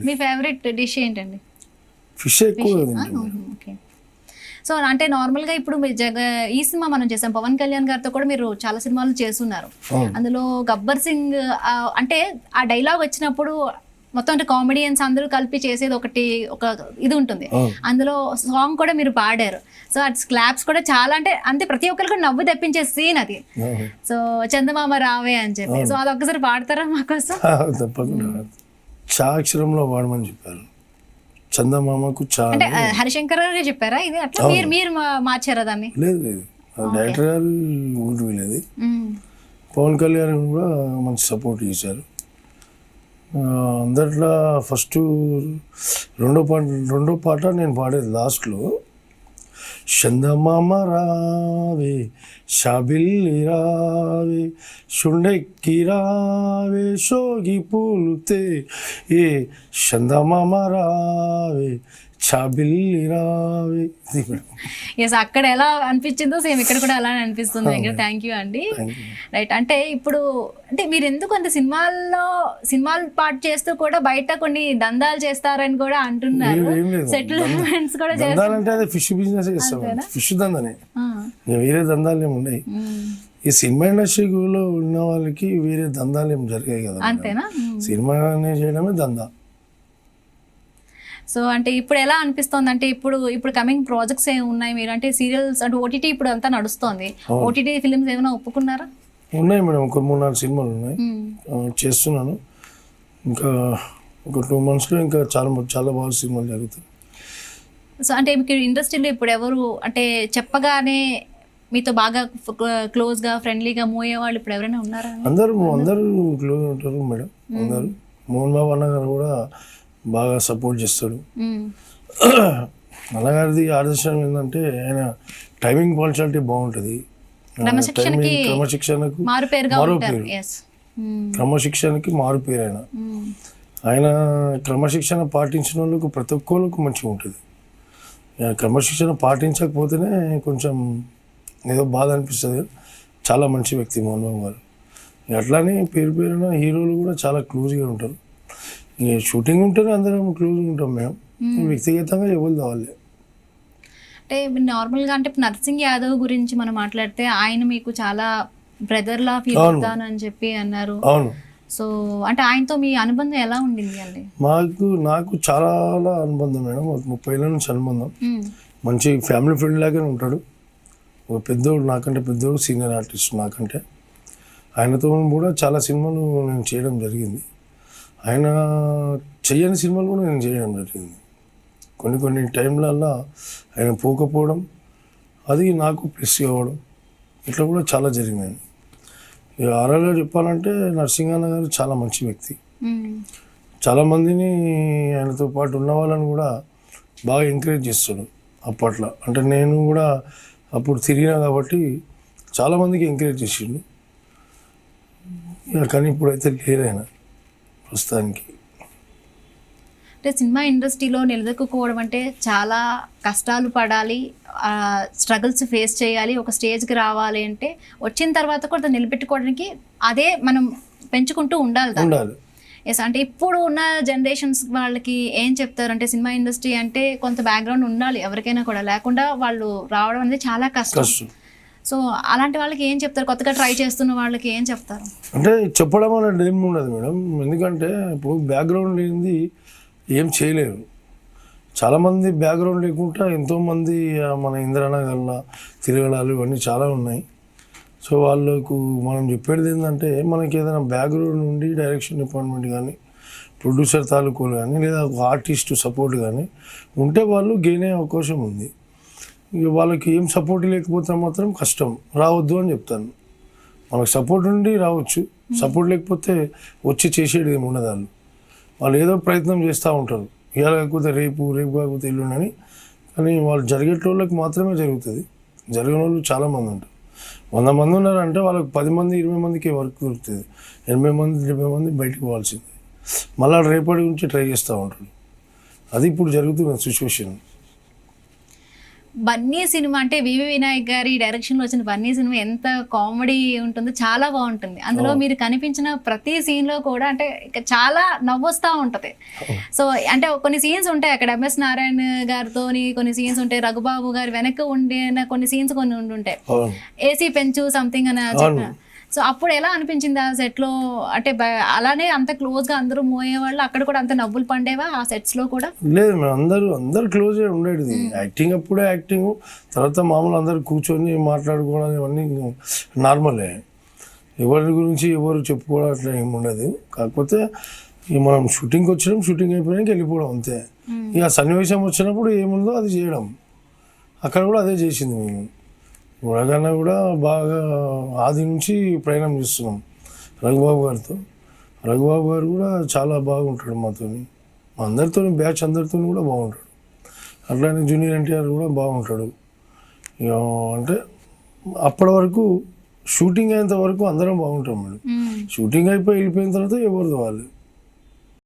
మీ favourite dish ఏంటండి? Fish ఎక్కువ okay. So అంటే నార్మల్గా ఇప్పుడు ఈ సినిమా మనం చేసాం, పవన్ కళ్యాణ్ గారితో కూడా మీరు చాలా సినిమాలు చేస్తున్నారు. అందులో గబ్బర్ సింగ్ అంటే ఆ డైలాగ్ వచ్చినప్పుడు మొత్తం అంటే కామెడియన్స్ అందరూ కలిపి చేసేది ఒక ఇది ఉంటుంది. అందులో సాంగ్ కూడా మీరు పాడారు. సో అట్స్ క్లాప్స్ కూడా చాలా అంటే ప్రతి ఒక్కరు కూడా నవ్వు తెప్పించే సీన్ అది. సో చందమామ రావే అని చెప్పి, సో అది ఒక్కసారి పాడతారా మాకోసం? తప్పకుండా. చా అక్షరంలో వాడమని చెప్పారు. చందమామకు చా అంటే హరిశంకర్ గారు చెప్పారా ఇది? అట్లా మీరు మార్చారా దాన్ని? లేదు లేదు, డైరెక్టర్ గారు ఊరు వెళ్ళేది. పవన్ కళ్యాణ్ కూడా మంచి సపోర్ట్ చేశారు. అందట్లో ఫస్ట్ రెండో పాట నేను పాడేది లాస్ట్లో. చందమామ రావే షాబిల్లి రావే షుండెక్కి రావే షోగి పూలుతే ఏ చందమామ రావే చాబిల్లి రావే. ఎస్, అక్కడ ఎలా అనిపించిందో సేమ్ ఇక్కడ కూడా అలా అనిపిస్తుంది. థ్యాంక్ యూ అండి. రైట్, అంటే ఇప్పుడు అంటే మీరు ఎందుకు అంత సినిమాలు పాటు చేస్తూ కూడా బయట కొన్ని దందాలు చేస్తారని కూడా అంటున్నారు. సెటిల్మెంట్స్ కూడా చేస్తారంటే అది ఫిష్ బిజినెస్ చేస్తాం, ఫిష్ దందనే, వేరే దందాలు ఏమి ఉన్నాయి. ఈ సినిమా ఇండస్ట్రీలో ఉన్న వాళ్ళకి వేరే దందాలు ఏమి జరిగాయి కదా, అంతేనా? సినిమా చేయడమే దందా. సో అంటే ఇప్పుడు ఎలా అనిపిస్తుంది అంటే ఇప్పుడు కమింగ్ ప్రాజెక్ట్స్ ఏమి ఉన్నాయి మీరు అంటే సీరియల్స్ అంటే ఓటీటీ ఇప్పుడు అంతా నడుస్తుంది, ఓటీటీ ఫిల్మ్స్ ఏమైనా ఒప్పుకున్నారా? ఉన్నాయి మేడం, ఒక 3-4 సినిమాలు ఉన్నాయి, చేస్తున్నాను. ఇంకా ఒక 2 monthsలో ఇంకా చాలా బాగా సినిమాలు జరుగుతాయి. సో అంటే మీకు ఇండస్ట్రీలో ఇప్పుడు ఎవరు అంటే చెప్పగానే మీతో బాగా క్లోజ్గా ఫ్రెండ్లీగా మూవ్ అయ్యే వాళ్ళు ఇప్పుడు ఎవరైనా ఉన్నారా? అందరూ క్లోజ్ ఉంటారు మేడం. అందరూ మోహన్ బాబు అన్న గారు కూడా బాగా సపోర్ట్ చేస్తాడు. అన్నగారిది ఆదర్శం ఏంటంటే ఆయన టైమింగ్ పంక్చువాలిటీ బాగుంటుంది. క్రమశిక్షణకు మారు పేరు ఆయన క్రమశిక్షణ పాటించిన వాళ్ళకు ప్రతి ఒక్కరికి మంచిగా ఉంటుంది. క్రమశిక్షణ పాటించకపోతేనే కొంచెం ఏదో బాధ అనిపిస్తుంది. చాలా మంచి వ్యక్తి మోహన్ బాబు గారు. అట్లానే పేరున హీరోలు కూడా చాలా క్లోజ్గా ఉంటారు. ఇక షూటింగ్ ఉంటేనే అందరం క్లోజ్గా ఉంటాం మేము, వ్యక్తిగతంగా ఎవరు కావాలి. అంటే నార్మల్గా అంటే నర్సింగ్ యాదవ్ గురించి మనం మాట్లాడితే ఆయన మీకు చాలా బ్రదర్ లా ఫీల్ అవుతానని చెప్పి అన్నారు. అవును. సో అంటే ఆయనతో మీ అనుబంధం ఎలా ఉండింది అండి? నాకు చాలా అనుబంధం మేడం, 30 ఏళ్ళ నుంచి అనుబంధం. మంచి ఫ్యామిలీ ఫ్రెండ్ లాగానే ఉంటాడు. ఒక పెద్దోడు, నాకంటే పెద్దోడు, సీనియర్ ఆర్టిస్ట్ నాకంటే. ఆయనతో కూడా చాలా సినిమాలు నేను చేయడం జరిగింది. ఆయన చెయ్యని సినిమాలు కూడా నేను చేయడం జరిగింది. కొన్ని టైంలల్లో ఆయన పోకపోవడం, అది నాకు ప్లస్ కావడం, ఇట్లా కూడా చాలా జరిగినాయి. ఇక ఆరాలో చెప్పాలంటే నరసింహన్న గారు చాలా మంచి వ్యక్తి. చాలామందిని ఆయనతో పాటు ఉన్న వాళ్ళని కూడా బాగా ఎంకరేజ్ చేస్తాడు అప్పట్లో. అంటే నేను కూడా అప్పుడు తిరిగినా కాబట్టి చాలామందికి ఎంకరేజ్ చేసిండు. కానీ ఇప్పుడైతే లేరైనా ప్రస్తుతానికి. అంటే సినిమా ఇండస్ట్రీలో నిలదొక్కుకోవడం అంటే చాలా కష్టాలు పడాలి, స్ట్రగుల్స్ ఫేస్ చేయాలి, ఒక స్టేజ్కి రావాలి. అంటే వచ్చిన తర్వాత కూడా నిలబెట్టుకోవడానికి అదే మనం పెంచుకుంటూ ఉండాలి. ఎస్, అంటే ఇప్పుడు ఉన్న జనరేషన్స్ వాళ్ళకి ఏం చెప్తారు అంటే సినిమా ఇండస్ట్రీ అంటే కొంత బ్యాక్గ్రౌండ్ ఉండాలి ఎవరికైనా కూడా, లేకుండా వాళ్ళు రావడం అనేది చాలా కష్టం. సో అలాంటి వాళ్ళకి ఏం చెప్తారు? కొత్తగా ట్రై చేస్తున్న వాళ్ళకి ఏం చెప్తారు? అంటే చెప్పడం అనేది ఏమి ఉండదు మేడం, ఎందుకంటే ఇప్పుడు బ్యాక్గ్రౌండ్ లేనిది ఏం చేయలేరు. చాలామంది బ్యాక్గ్రౌండ్ లేకుండా ఎంతోమంది మన ఇంద్రనగర్ల తిరగడాలు ఇవన్నీ చాలా ఉన్నాయి. సో వాళ్ళకు మనం చెప్పేది ఏంటంటే మనకి ఏదైనా బ్యాక్గ్రౌండ్ నుండి డైరెక్షన్ డిపార్ట్మెంట్ కానీ, ప్రొడ్యూసర్ తాలూకులు కానీ, లేదా ఒక ఆర్టిస్టు సపోర్ట్ కానీ ఉంటే వాళ్ళు గెయిన్ అయ్యే అవకాశం ఉంది. ఇక వాళ్ళకి ఏం సపోర్ట్ లేకపోతే మాత్రం కష్టం, రావద్దు అని చెప్తాను. మనకు సపోర్ట్ ఉండి రావచ్చు, సపోర్ట్ లేకపోతే వచ్చి చేసేది ఏమి ఉండదు. వాళ్ళు ఏదో ప్రయత్నం చేస్తూ ఉంటారు, ఇవాళ కాకపోతే రేపు కాకపోతే ఎల్లుండని. కానీ వాళ్ళు జరిగేటోళ్ళకి మాత్రమే జరుగుతుంది. జరిగిన వాళ్ళు చాలామంది ఉంటారు. 100 మంది ఉన్నారంటే వాళ్ళకి 10 మంది 20 మందికి వర్క్ దొరుకుతుంది. 80 మంది 70 మంది బయటకు పోవాల్సింది. మళ్ళీ రేపటి గురించి ట్రై చేస్తూ ఉంటారు. అది ఇప్పుడు జరుగుతున్న సిచ్యువేషన్. బన్నీ సినిమా అంటే వివి వినాయక్ గారి డైరెక్షన్లో వచ్చిన బన్నీ సినిమా ఎంత కామెడీ ఉంటుందో చాలా బాగుంటుంది. అందులో మీరు కనిపించిన ప్రతి సీన్లో కూడా అంటే ఇక చాలా నవ్వొస్తూ ఉంటుంది. సో అంటే కొన్ని సీన్స్ ఉంటాయి అక్కడ ఎంఎస్ నారాయణ గారితో కొన్ని సీన్స్ ఉంటాయి, రఘుబాబు గారి వెనక్కి ఉండిన కొన్ని సీన్స్ కొన్ని ఉంటాయి, అవును. ఏసీ పెంచు సంథింగ్ అని చెప్పిన. సో అప్పుడు ఎలా అనిపించింది ఆ సెట్లో? అంటే అలానే అంత క్లోజ్గా అందరూ మోయేవాళ్ళు, అక్కడ కూడా అంత నవ్వులు పండేవా ఆ సెట్స్లో కూడా? లేదు మేడం, అందరు క్లోజ్ అయి ఉండేది. యాక్టింగ్ అప్పుడే యాక్టింగ్, తర్వాత మామూలు అందరు కూర్చొని మాట్లాడుకోవడం ఇవన్నీ నార్మలే. ఎవరి గురించి ఎవరు చెప్పుకోవడం అట్లా ఏమి ఉండదు. కాకపోతే ఇక మనం షూటింగ్కి వచ్చినాం, షూటింగ్ అయిపోయాక వెళ్ళిపోవడం అంతే. ఇక సన్నివేశం వచ్చినప్పుడు ఏముందో అది చేయడం. అక్కడ కూడా అదే చేసింది. మేము ఉడగన్న కూడా బాగా ఆది నుంచి ప్రయాణం చేస్తున్నాం రఘుబాబు గారితో. రఘుబాబు గారు కూడా చాలా బాగుంటాడు మాతో, మా అందరితో, బ్యాచ్ అందరితో కూడా బాగుంటాడు. అట్లానే జూనియర్ ఎన్టీఆర్ కూడా బాగుంటాడు. ఇక అంటే అప్పటి వరకు షూటింగ్ అయ్యేంత వరకు అందరం బాగుంటాం మేడం. షూటింగ్ అయిపోయి వెళ్ళిపోయిన తర్వాత ఎవరిది వాళ్ళు.